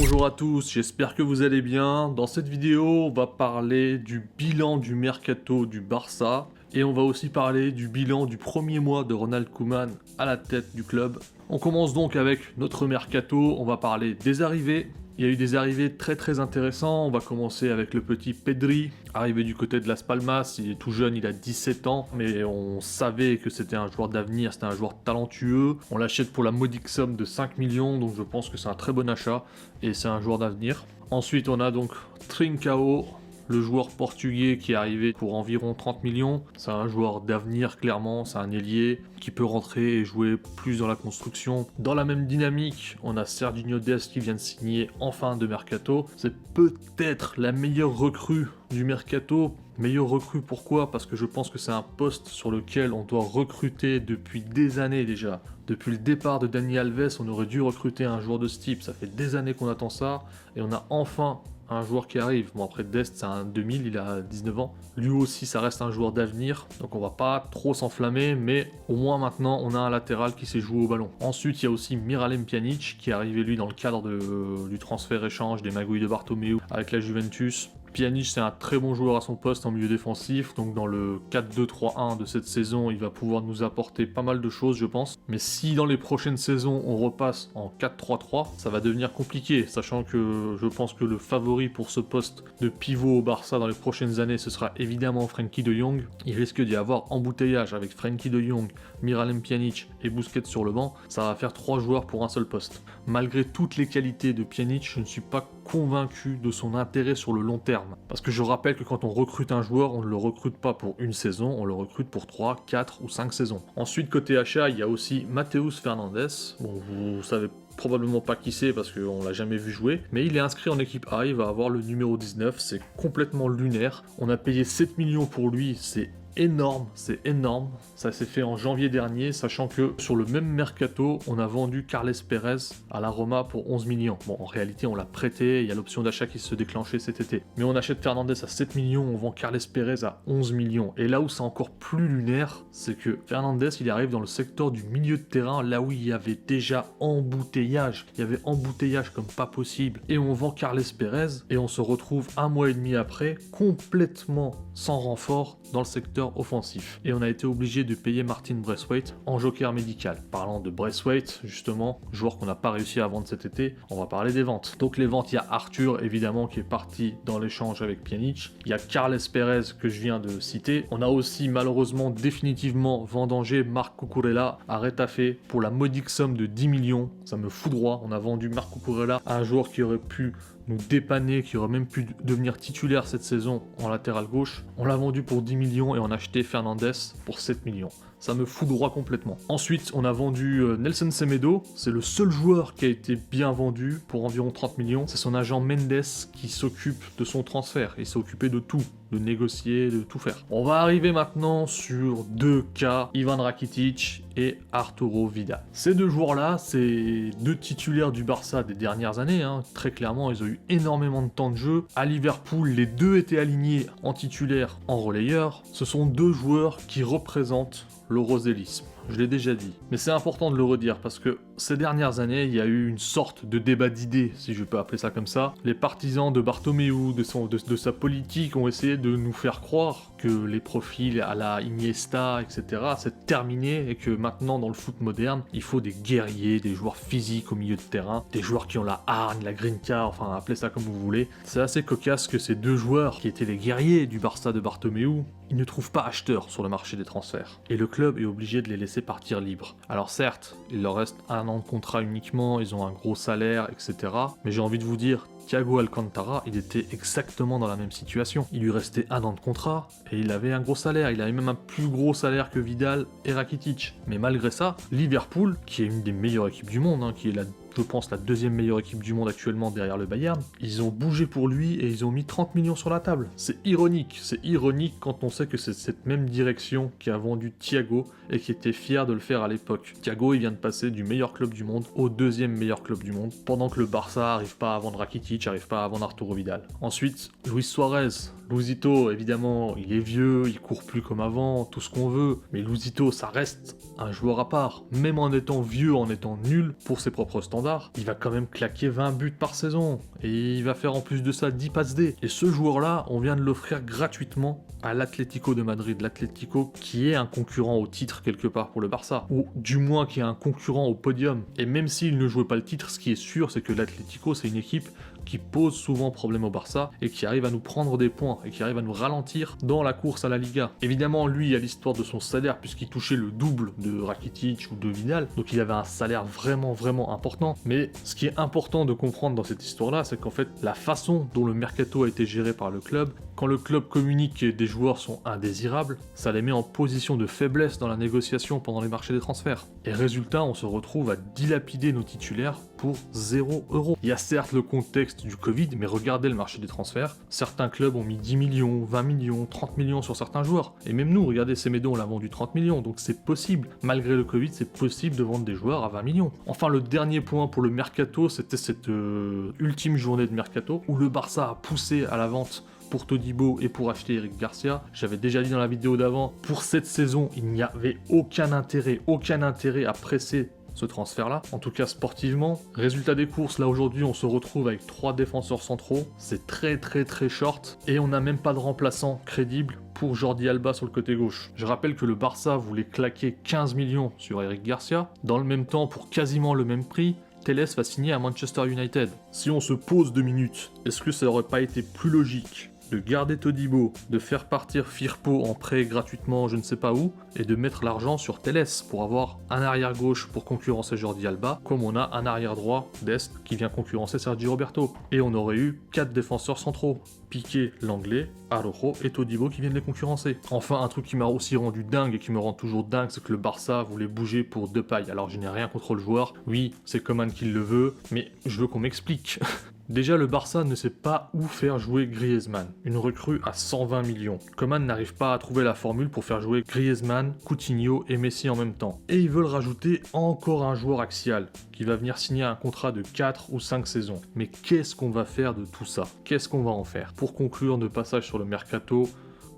Bonjour à tous, j'espère que vous allez bien. Dans cette vidéo, on va parler du bilan du mercato du Barça et on va aussi parler du bilan du premier mois de Ronald Koeman à la tête du club. On commence donc avec notre mercato, on va parler des arrivées. Il y a eu des arrivées très intéressantes. On va commencer avec le petit Pedri, arrivé du côté de Las Palmas. Il est tout jeune, il a 17 ans, mais on savait que c'était un joueur d'avenir, c'était un joueur talentueux. On l'achète pour la modique somme de 5 millions, donc je pense que c'est un très bon achat et c'est un joueur d'avenir. Ensuite, on a donc Trincao, le joueur portugais qui est arrivé pour environ 30 millions. C'est un joueur d'avenir, clairement, c'est un ailier qui peut rentrer et jouer plus dans la construction. Dans la même dynamique, on a Serginho Dest qui vient de signer en fin de mercato. C'est peut-être la meilleure recrue du mercato. Meilleure recrue, pourquoi? Parce que je pense que c'est un poste sur lequel on doit recruter depuis des années déjà. Depuis le départ de Dani Alves, on aurait dû recruter un joueur de ce type. Ça fait des années qu'on attend ça et on a enfin un joueur qui arrive. Bon, après Dest, c'est un 2000, il a 19 ans. Lui aussi, ça reste un joueur d'avenir, donc on va pas trop s'enflammer, mais au moins maintenant, on a un latéral qui sait jouer au ballon. Ensuite, il y a aussi Miralem Pjanic, qui est arrivé lui dans le cadre du transfert-échange des magouilles de Bartomeu avec la Juventus. Pjanic, c'est un très bon joueur à son poste en milieu défensif, donc dans le 4-2-3-1 de cette saison, il va pouvoir nous apporter pas mal de choses, je pense. Mais si dans les prochaines saisons, on repasse en 4-3-3, ça va devenir compliqué, sachant que je pense que le favori pour ce poste de pivot au Barça dans les prochaines années, ce sera évidemment Frenkie de Jong. Il risque d'y avoir embouteillage avec Frenkie de Jong, Miralem Pjanic et Busquets sur le banc. Ça va faire 3 joueurs pour un seul poste. Malgré toutes les qualités de Pjanic, je ne suis pas convaincu de son intérêt sur le long terme. Parce que je rappelle que quand on recrute un joueur, on ne le recrute pas pour une saison, on le recrute pour 3, 4 ou 5 saisons. Ensuite, côté achat, il y a aussi Mateus Fernandes. Bon, vous savez probablement pas qui c'est parce qu'on l'a jamais vu jouer, mais il est inscrit en équipe A, il va avoir le numéro 19, c'est complètement lunaire. On a payé 7 millions pour lui, c'est énorme. Ça s'est fait en janvier dernier, sachant que sur le même mercato, on a vendu Carles Pérez à la Roma pour 11 millions. Bon, en réalité, on l'a prêté, il y a l'option d'achat qui se déclenchait cet été. Mais on achète Fernandes à 7 millions, on vend Carles Pérez à 11 millions. Et là où c'est encore plus lunaire, c'est que Fernandes, il arrive dans le secteur du milieu de terrain, là où il y avait déjà embouteillage. Il y avait embouteillage comme pas possible. Et on vend Carles Pérez, et on se retrouve un mois et demi après, complètement sans renfort dans le secteur offensif. Et on a été obligé de payer Martin Braithwaite en joker médical. Parlant de Braithwaite, justement, joueur qu'on n'a pas réussi à vendre cet été, on va parler des ventes. Donc les ventes, il y a Arthur, évidemment, qui est parti dans l'échange avec Pjanic. Il y a Carles Pérez, que je viens de citer. On a aussi, malheureusement, définitivement vendangé Marc Cucurella à Retafe pour la modique somme de 10 millions. Ça me fout droit. On a vendu Marc Cucurella à un joueur qui aurait pu nous dépanner, qui aurait même pu devenir titulaire cette saison en latéral gauche. On l'a vendu pour 10 millions et on a acheté Fernandes pour 7 millions. Ça me fout droit complètement. Ensuite, on a vendu Nelson Semedo. C'est le seul joueur qui a été bien vendu pour environ 30 millions. C'est son agent Mendes qui s'occupe de son transfert. Il s'est occupé de tout, de négocier, de tout faire. On va arriver maintenant sur 2 cas, Ivan Rakitic et Arturo Vidal. Ces 2 joueurs-là, c'est 2 titulaires du Barça des dernières années. Très clairement, ils ont eu énormément de temps de jeu. À Liverpool, les 2 étaient alignés en titulaire, en relayeur. Ce sont 2 joueurs qui représentent le rosélisme. Je l'ai déjà dit. Mais c'est important de le redire parce que ces dernières années, il y a eu une sorte de débat d'idées, si je peux appeler ça comme ça. Les partisans de Bartomeu, de sa politique, ont essayé de nous faire croire que les profils à la Iniesta, etc., c'est terminé et que maintenant, dans le foot moderne, il faut des guerriers, des joueurs physiques au milieu de terrain, des joueurs qui ont la hargne, la grinta, enfin, appelez ça comme vous voulez. C'est assez cocasse que ces 2 joueurs, qui étaient les guerriers du Barça de Bartomeu, ils ne trouvent pas acheteurs sur le marché des transferts. Et le club est obligé de les laisser partir libres. Alors certes, il leur reste 1 an de contrat uniquement, ils ont un gros salaire, etc. Mais j'ai envie de vous dire, Thiago Alcantara, il était exactement dans la même situation. Il lui restait 1 an de contrat et il avait un gros salaire. Il avait même un plus gros salaire que Vidal et Rakitic. Mais malgré ça, Liverpool, qui est une des meilleures équipes du monde, qui est je pense la 2e meilleure équipe du monde actuellement derrière le Bayern, ils ont bougé pour lui et ils ont mis 30 millions sur la table. C'est ironique quand on sait que c'est cette même direction qui a vendu Thiago et qui était fier de le faire à l'époque. Thiago, il vient de passer du meilleur club du monde au 2e meilleur club du monde, pendant que le Barça arrive pas à vendre Rakitic, arrive pas à vendre Arturo Vidal. Ensuite, Luis Suarez, Lusito, évidemment, il est vieux, il court plus comme avant, tout ce qu'on veut, mais Lusito, ça reste un joueur à part. Même en étant vieux, en étant nul pour ses propres standards, il va quand même claquer 20 buts par saison, et il va faire en plus de ça 10 passes D. Et ce joueur-là, on vient de l'offrir gratuitement à l'Atlético de Madrid, l'Atlético qui est un concurrent au titre quelque part pour le Barça, ou du moins qui est un concurrent au podium. Et même s'il ne jouait pas le titre, ce qui est sûr, c'est que l'Atlético, c'est une équipe qui pose souvent problème au Barça et qui arrive à nous prendre des points et qui arrive à nous ralentir dans la course à la Liga. Évidemment, lui, il y a l'histoire de son salaire puisqu'il touchait le double de Rakitic ou de Vidal, donc il avait un salaire vraiment important. Mais ce qui est important de comprendre dans cette histoire-là, c'est qu'en fait, la façon dont le mercato a été géré par le club, quand le club communique que des joueurs sont indésirables, ça les met en position de faiblesse dans la négociation pendant les marchés des transferts. Et résultat, on se retrouve à dilapider nos titulaires pour 0 €. Il y a certes le contexte du Covid, mais regardez le marché des transferts. Certains clubs ont mis 10 millions, 20 millions, 30 millions sur certains joueurs. Et même nous, regardez, Semedo, on l'a vendu 30 millions, donc c'est possible. Malgré le Covid, c'est possible de vendre des joueurs à 20 millions. Enfin, le dernier point pour le mercato, c'était cette ultime journée de mercato, où le Barça a poussé à la vente pour Todibo et pour acheter Eric Garcia. J'avais déjà dit dans la vidéo d'avant, pour cette saison, il n'y avait aucun intérêt à presser ce transfert-là, en tout cas sportivement. Résultat des courses, là aujourd'hui on se retrouve avec 3 défenseurs centraux, c'est très short, et on n'a même pas de remplaçant crédible pour Jordi Alba sur le côté gauche. Je rappelle que le Barça voulait claquer 15 millions sur Eric Garcia, dans le même temps pour quasiment le même prix, Telles va signer à Manchester United. Si on se pose 2 minutes, est-ce que ça aurait pas été plus logique de garder Todibo, de faire partir Firpo en prêt gratuitement je ne sais pas où, et de mettre l'argent sur Telles pour avoir un arrière gauche pour concurrencer Jordi Alba, comme on a un arrière droit d'Est qui vient concurrencer Sergi Roberto. Et on aurait eu 4 défenseurs centraux, Piqué, l'anglais, Araujo et Todibo qui viennent les concurrencer. Enfin, un truc qui m'a aussi rendu dingue et qui me rend toujours dingue, c'est que le Barça voulait bouger pour Depay. Alors je n'ai rien contre le joueur, oui, c'est Coman qui le veut, mais je veux qu'on m'explique. Déjà, le Barça ne sait pas où faire jouer Griezmann, une recrue à 120 millions. Coman n'arrive pas à trouver la formule pour faire jouer Griezmann, Coutinho et Messi en même temps. Et ils veulent rajouter encore un joueur axial, qui va venir signer un contrat de 4 ou 5 saisons. Mais qu'est-ce qu'on va faire de tout ça? Qu'est-ce qu'on va en faire? Pour conclure de passage sur le mercato,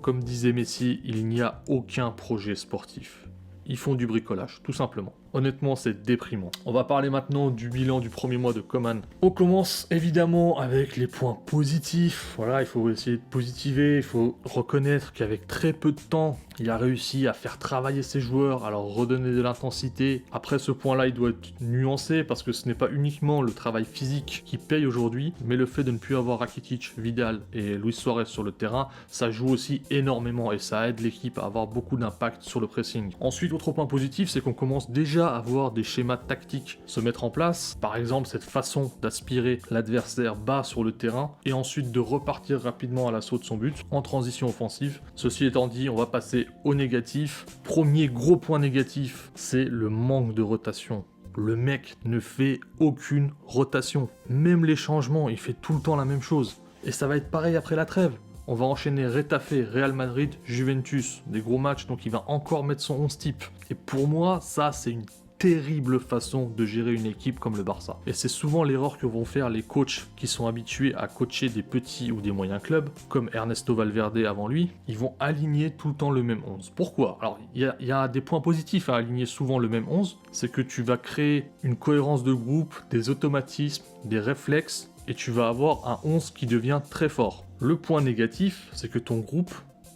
comme disait Messi, il n'y a aucun projet sportif. Ils font du bricolage, tout simplement. Honnêtement, c'est déprimant. On va parler maintenant du bilan du premier mois de Coman. On commence évidemment avec les points positifs. Voilà, il faut essayer de positiver, il faut reconnaître qu'avec très peu de temps, il a réussi à faire travailler ses joueurs, à leur redonner de l'intensité. Après, ce point-là, il doit être nuancé parce que ce n'est pas uniquement le travail physique qui paye aujourd'hui, mais le fait de ne plus avoir Rakitic, Vidal et Luis Suarez sur le terrain, ça joue aussi énormément et ça aide l'équipe à avoir beaucoup d'impact sur le pressing. Ensuite, autre point positif, c'est qu'on commence déjà à voir des schémas tactiques se mettre en place. Par exemple, cette façon d'aspirer l'adversaire bas sur le terrain et ensuite de repartir rapidement à l'assaut de son but en transition offensive. Ceci étant dit, on va passer au négatif. Premier gros point négatif, c'est le manque de rotation. Le mec ne fait aucune rotation. Même les changements, il fait tout le temps la même chose. Et ça va être pareil après la trêve. On va enchaîner Retafe, Real Madrid, Juventus, des gros matchs, donc il va encore mettre son 11 type. Et pour moi, ça c'est une terrible façon de gérer une équipe comme le Barça. Et c'est souvent l'erreur que vont faire les coachs qui sont habitués à coacher des petits ou des moyens clubs, comme Ernesto Valverde avant lui. Ils vont aligner tout le temps le même 11. Pourquoi? Alors, il y a des points positifs à aligner souvent le même 11, c'est que tu vas créer une cohérence de groupe, des automatismes, des réflexes, et tu vas avoir un 11 qui devient très fort. Le point négatif, c'est que ton groupe,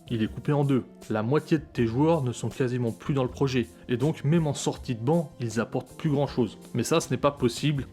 il est coupé en deux. La moitié de tes joueurs ne sont quasiment plus dans le projet. Et donc, même en sortie de banc, ils apportent plus grand chose. Mais ça, ce n'est pas possible.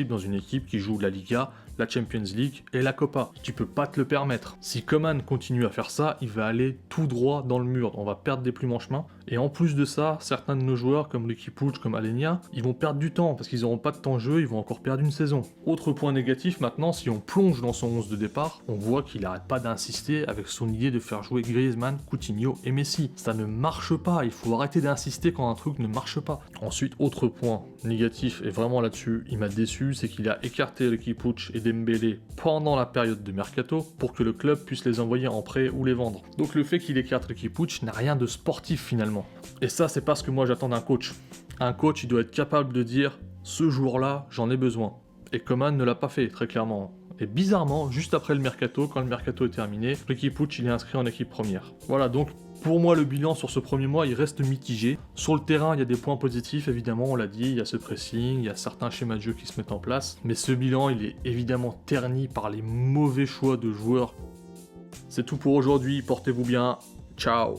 Dans une équipe qui joue la Liga, la Champions League et la Copa. Tu peux pas te le permettre. Si Coman continue à faire ça, il va aller tout droit dans le mur. On va perdre des plumes en chemin. Et en plus de ça, certains de nos joueurs, comme Riqui Puig, comme Alenia, ils vont perdre du temps parce qu'ils n'auront pas de temps de jeu, ils vont encore perdre une saison. Autre point négatif maintenant, si on plonge dans son 11 de départ, on voit qu'il n'arrête pas d'insister avec son idée de faire jouer Griezmann, Coutinho et Messi. Ça ne marche pas, il faut arrêter d'insister quand un truc ne marche pas. Ensuite, autre point négatif, et vraiment là-dessus, il m'a déçu, c'est qu'il a écarté Riqui Puig et Dembélé pendant la période de mercato pour que le club puisse les envoyer en prêt ou les vendre. Donc le fait qu'il écarte Riqui Puig n'a rien de sportif finalement. Et ça, c'est pas ce que moi j'attends d'un coach. Un coach, il doit être capable de dire « ce jour-là, j'en ai besoin ». Et Coman ne l'a pas fait, très clairement. Et bizarrement, juste après le mercato, quand le mercato est terminé, Riqui Puig il est inscrit en équipe première. Voilà, donc pour moi le bilan sur ce premier mois il reste mitigé. Sur le terrain il y a des points positifs évidemment, on l'a dit, il y a ce pressing, il y a certains schémas de jeu qui se mettent en place, mais ce bilan il est évidemment terni par les mauvais choix de joueurs. C'est tout pour aujourd'hui, portez-vous bien, ciao.